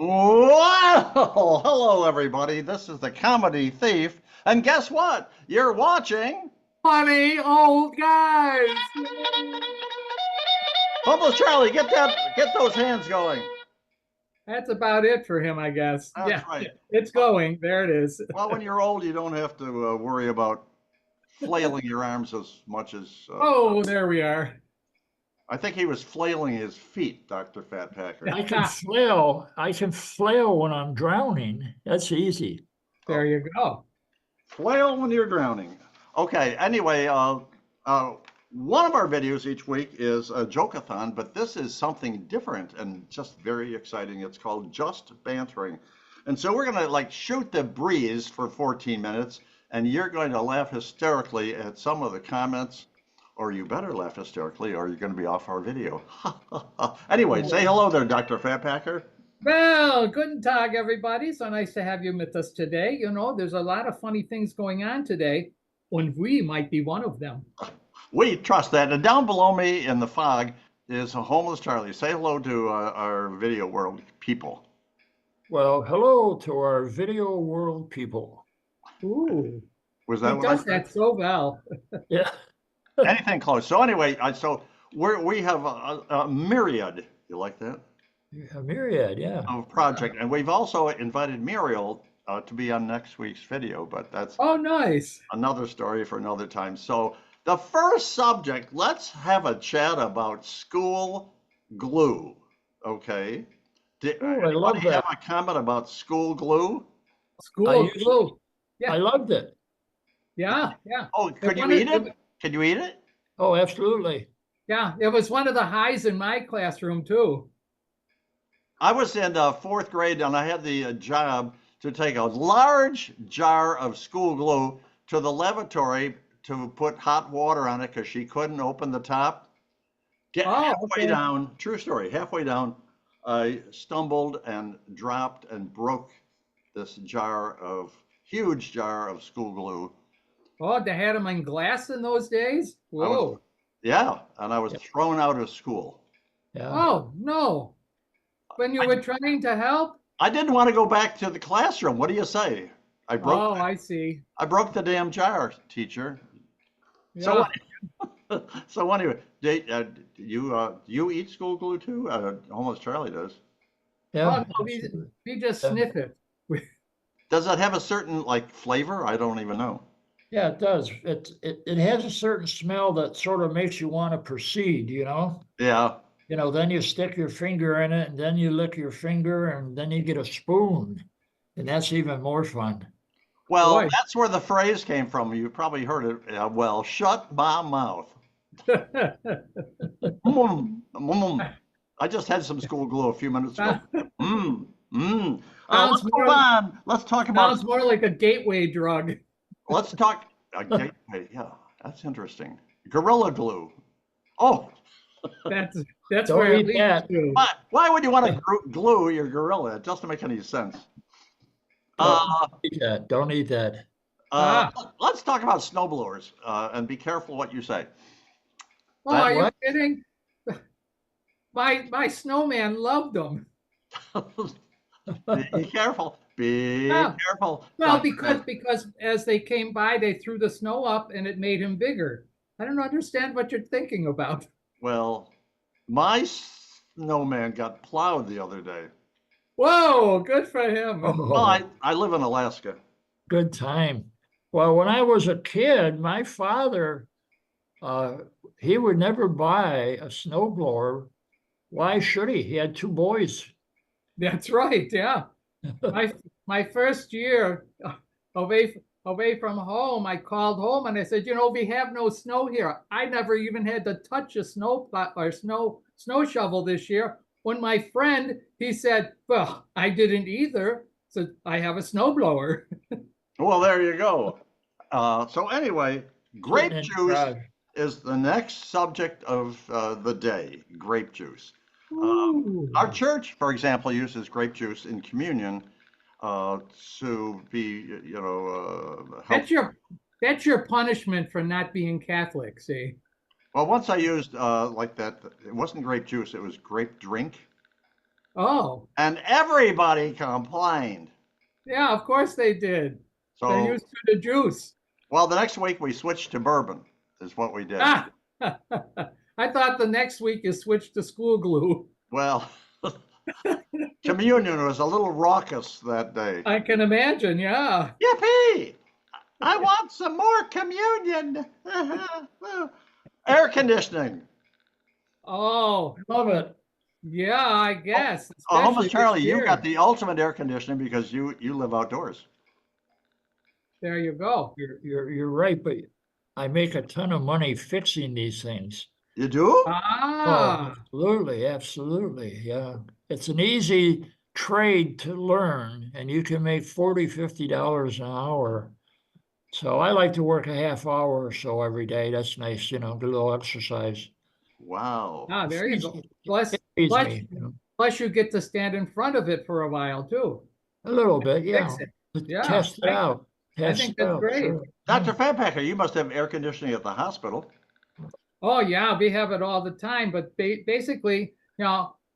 Well, hello everybody. This is the Comedy Thief, and guess what? You're watching Funny old guys. Humble Charlie. Get those hands going. That's about it for him, I guess. That's Yeah, right. it's going. There it is. Well, when you're old, you don't have to worry about flailing your arms as much as Oh, there we are. I think he was flailing his feet, Dr. Fat Packer. I can flail. I can flail when I'm drowning. That's easy. There you go. Flail when you're drowning. Okay, anyway, one of our videos each week is a joke-a-thon, but this is something different and just very exciting. It's called Just Bantering. And so we're going to like shoot the breeze for 14 minutes, and you're going to laugh hysterically at some of the comments, or you better laugh hysterically, or you're going to be off our video. Anyway, say hello there, Dr. Fat Packer. Well, guten Tag, everybody. So nice to have you with us today. You know, there's a lot of funny things going on today, and we might be one of them. We trust that. And down below me in the fog is a homeless Charlie. Say hello to our video world people. Well, hello to our video world people. Ooh, Was that he what I does said? that so well. Yeah. Anything close. So anyway, we have a myriad. You like that? A myriad, yeah. Of project, and we've also invited Muriel to be on next week's video, but that's Oh, nice. another story for another time. So the first subject, let's have a chat about school glue. Okay. Did Oh, I love anybody have that. a comment about school glue? School I of used- glue. Yeah. I loved it. Yeah. Oh, could you eat it? Could you eat it? Oh, absolutely. Yeah, it was one of the highs in my classroom too. I was in fourth grade and I had the job to take a large jar of school glue to the lavatory to put hot water on it because she couldn't open the top. Get Oh, halfway okay. down, true story, halfway down, I stumbled and dropped and broke this huge jar of school glue. Oh, they had them in glass in those days? Whoa. Yeah, and I was thrown out of school. Yeah. Oh, no. When you were trying to help? I didn't want to go back to the classroom. What do you say? Oh, I see. I broke the damn jar, teacher. Yeah. So anyway, you eat school glue too? Almost Charlie does. Yeah. Oh, no, we just Yeah. sniff it. Does that have a certain like flavor? I don't even know. Yeah, it does. It has a certain smell that sort of makes you want to proceed, you know? Yeah. You know, then you stick your finger in it and then you lick your finger and then you get a spoon. And that's even more fun. Well, Boy. that's where the phrase came from. You probably heard it. Well, shut my mouth. I just had some school glue a few minutes ago. Let's move on. Let's talk about. Sounds more like a gateway drug. Let's talk. Yeah, that's interesting. Gorilla glue. Oh, That's Don't where it eat leads that. to. why would you want to glue your gorilla? It doesn't make any sense. Don't eat that. Don't eat that. Let's talk about snowblowers and be careful what you say. Oh, are you What? kidding? My snowman loved them. Be careful. Be Yeah. careful. Well, because as they came by, they threw the snow up and it made him bigger. I don't understand what you're thinking about. Well, my snowman got plowed the other day. Whoa, good for him. Oh, Well, I live in Alaska. good time. Well, when I was a kid, my father, he would never buy a snowblower. Why should he? He had two boys. That's right. Yeah. My first year away from home, I called home and I said, you know, we have no snow here. I never even had to touch a snow shovel this year. When my friend, he said, well, I didn't either. So I have a snowblower. Well, there you go. So anyway, grape Sitting in juice garage. is the next subject of the day, grape juice. Ooh. Our church, for example, uses grape juice in communion to be, help. That's your punishment for not being Catholic, see? Well, once I used like that, it wasn't grape juice, it was grape drink. Oh, and everybody complained. yeah, of course they did. They're So, used to the juice. well, the next week we switched to bourbon, is what we did. Ah, I thought the next week you switched to school glue. Well, communion was a little raucous that day. I can imagine, yeah. Yippee! I want some more communion. Air conditioning. Oh, Love it. yeah, I guess. Almost Especially Charlie, this you year. got the ultimate air conditioning because you live outdoors. There you go. You're right, but I make a ton of money fixing these things. You do? Oh, Ah, absolutely, absolutely. Yeah. It's an easy trade to learn, and you can make $40, $50 an hour. So I like to work a half hour or so every day. That's nice, get a little exercise. Wow. there you Feeds go. me. Plus, It feeds plus, me, plus you get to stand in front of it for a while too. a little bit, yeah. Fix it. To Yeah, test it out. I Test think it that's out, great. sure. Dr. Fanpacker, you must have air conditioning at the hospital. Oh, yeah, we have it all the time, but basically,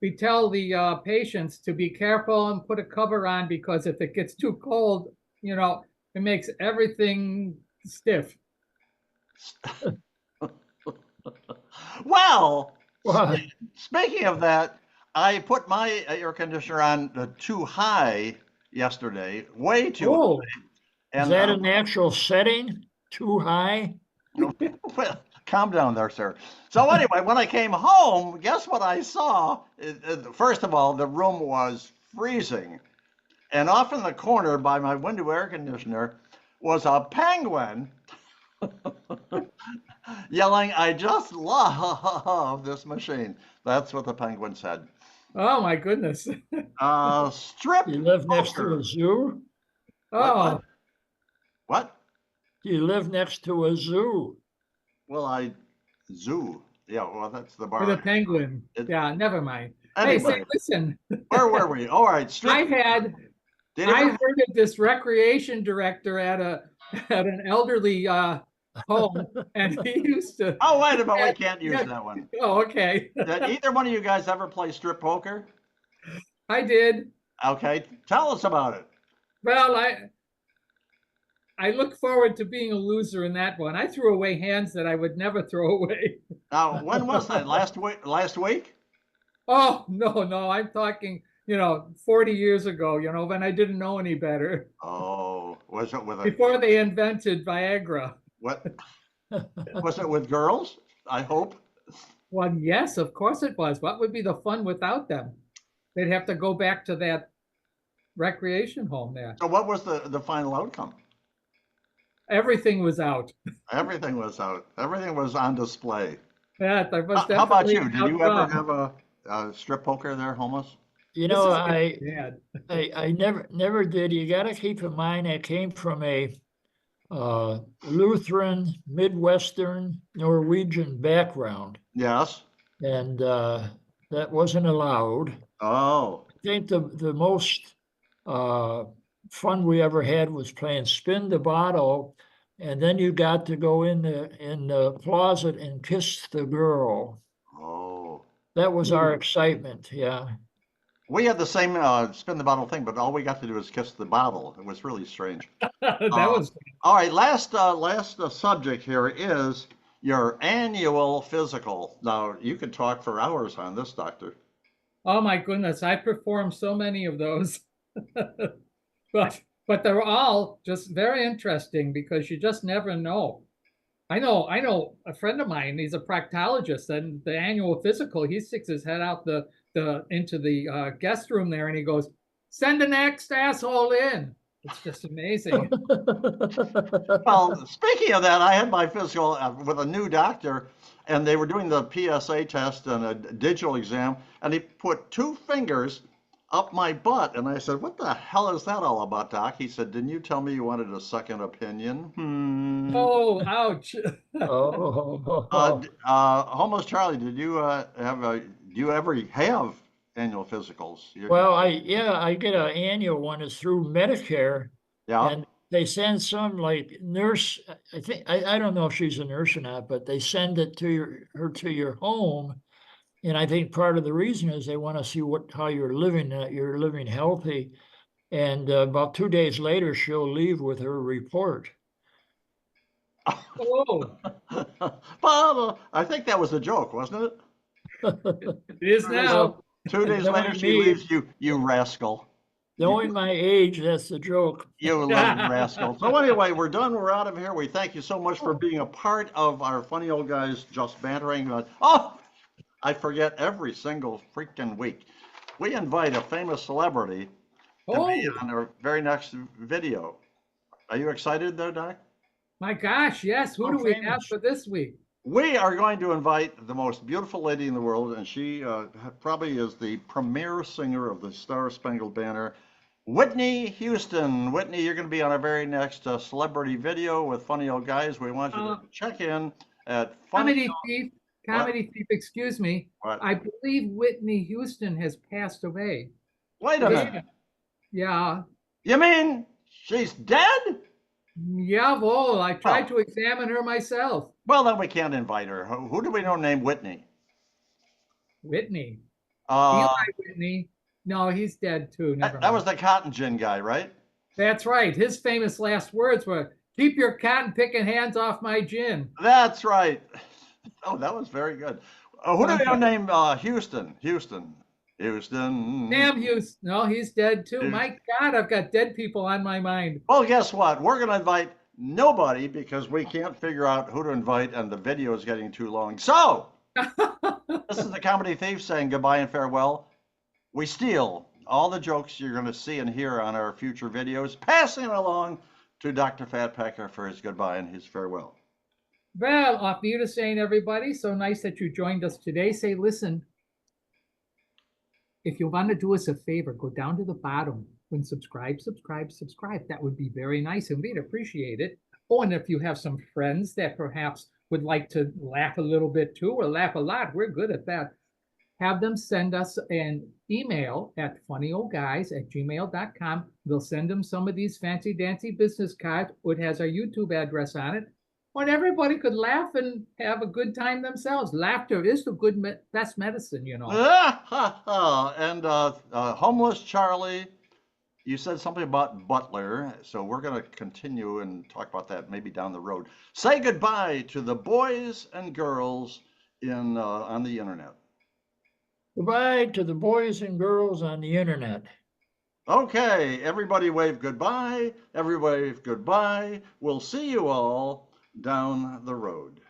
we tell the patients to be careful and put a cover on because if it gets too cold, it makes everything stiff. Well, Well, speaking of that, I put my air conditioner on too high yesterday, way too high. oh, is And that an actual setting? Too high? well, calm down there, sir. So anyway, when I came home, guess what I saw? First of all, the room was freezing. And off in the corner by my window air conditioner was a penguin yelling, I just love this machine. That's what the penguin said. Oh, my goodness. Strip You live next to poker. a zoo? What, Oh, what? What? You live next to a zoo? Well, zoo. Yeah, well, that's the with a bar. penguin. It- Yeah, never mind. Hey, say, Anyway, listen, where were we? All right, strip I poker. had Did I you heard of this recreation director at an elderly home, and he used to. Oh, wait a minute, we had- can't use yeah, that one. Oh, okay. Did either one of you guys ever play strip poker? I did. Okay, tell us about it. Well, I look forward to being a loser in that one. I threw away hands that I would never throw away. Now, when was that? Last week? Last week? Oh, no, I'm talking, 40 years ago, when I didn't know any better, Oh, was it with a before they invented Viagra. what? Was it with girls? I hope. Well, yes, of course it was. What would be the fun without them? They'd have to go back to that recreation home there. So, what was the final outcome? Everything was out. Everything was out. Everything was on display. Yeah, there was How about definitely you? Did you ever outcome. have a strip poker there, homeless? You This know, is I bad. I never did. You got to keep in mind I came from a Lutheran, Midwestern, Norwegian background, Yes. and that wasn't allowed. Oh, I think the most fun we ever had was playing spin the bottle, and then you got to go in the closet and kiss the girl. oh. That was our excitement. Yeah. We had the same spin the bottle thing, but all we got to do was kiss the bottle. It was really strange. That was All right, last subject here is your annual physical. Now, you could talk for hours on this, doctor. Oh my goodness, I performed so many of those. But they're all just very interesting because you just never know. I know a friend of mine, he's a proctologist, and the annual physical, he sticks his head out the into the guest room there and he goes, "Send the next asshole in." It's just amazing. Well, speaking of that, I had my physical with a new doctor, and they were doing the PSA test and a digital exam, and he put two fingers up my butt, and I said, "What the hell is that all about, Doc?" He said, "Didn't you tell me you wanted a second opinion?" Oh, ouch. Oh, Homeless Charlie, did you do you ever have annual physicals? well, I get an annual one. It's through Medicare, Yeah. and they send some like nurse. I don't know if she's a nurse or not, but they send it to her to your home, And I think part of the reason is they want to see how you're living, that you're living healthy. And about 2 days later, she'll leave with her report. Oh, Well, I think that was a joke, wasn't it? it is now. 2 days later, Knowing she me, leaves you rascal. knowing my age, that's the joke. You little rascal. So anyway, we're done. We're out of here. We thank you so much for being a part of our Funny Old Guys Just Bantering. Oh, I forget every single freaking week. We invite a famous celebrity to be Oh, on our very next video. Are you excited there, Doc? my gosh, yes. Who Oh, do we have famous. for this week? We are going to invite the most beautiful lady in the world, and she probably is the premier singer of the Star Spangled Banner, Whitney Houston. Whitney, you're going to be on our very next celebrity video with Funny Old Guys. We want you to check in at Comedy Funny. Thief, What? Comedy Thief, excuse me. What? I believe Whitney Houston has passed away. Wait a minute. Yeah. You mean she's dead? Yeah, well, I tried Oh. to examine her myself. Well, then we can't invite her. Who do we know named Whitney? Whitney. Uh, Eli Whitney. No, he's dead too. Never that was mind. the cotton gin guy, right? That's right. His famous last words were, "Keep your cotton picking hands off my gin." That's right. Oh, that was very good. Who do we know named Houston? Houston. Houston. Damn Hughes. No, he's dead too. Dude. My God, I've got dead people on my mind. Well, guess what? We're going to invite nobody because we can't figure out who to invite and the video is getting too long. So, this is the Comedy Thief saying goodbye and farewell. We steal all the jokes you're going to see and hear on our future videos, passing it along to Dr. Fatpacker for his goodbye and his farewell. Well, off you to saying, everybody, so nice that you joined us today. Say, listen, if you want to do us a favor, go down to the bottom and subscribe. That would be very nice and we'd appreciate it. Oh, and if you have some friends that perhaps would like to laugh a little bit too, or laugh a lot, we're good at that. Have them send us an email at funnyoldguys@gmail.com. We'll send them some of these fancy dancy business cards. It has our YouTube address on it. When everybody could laugh and have a good time themselves. Laughter is the best medicine, you know. And Homeless Charlie, you said something about Butler, so we're going to continue and talk about that maybe down the road. Say goodbye to the boys and girls on the internet. Goodbye to the boys and girls on the internet. Okay, everybody wave goodbye. Everybody wave goodbye. We'll see you all down the road.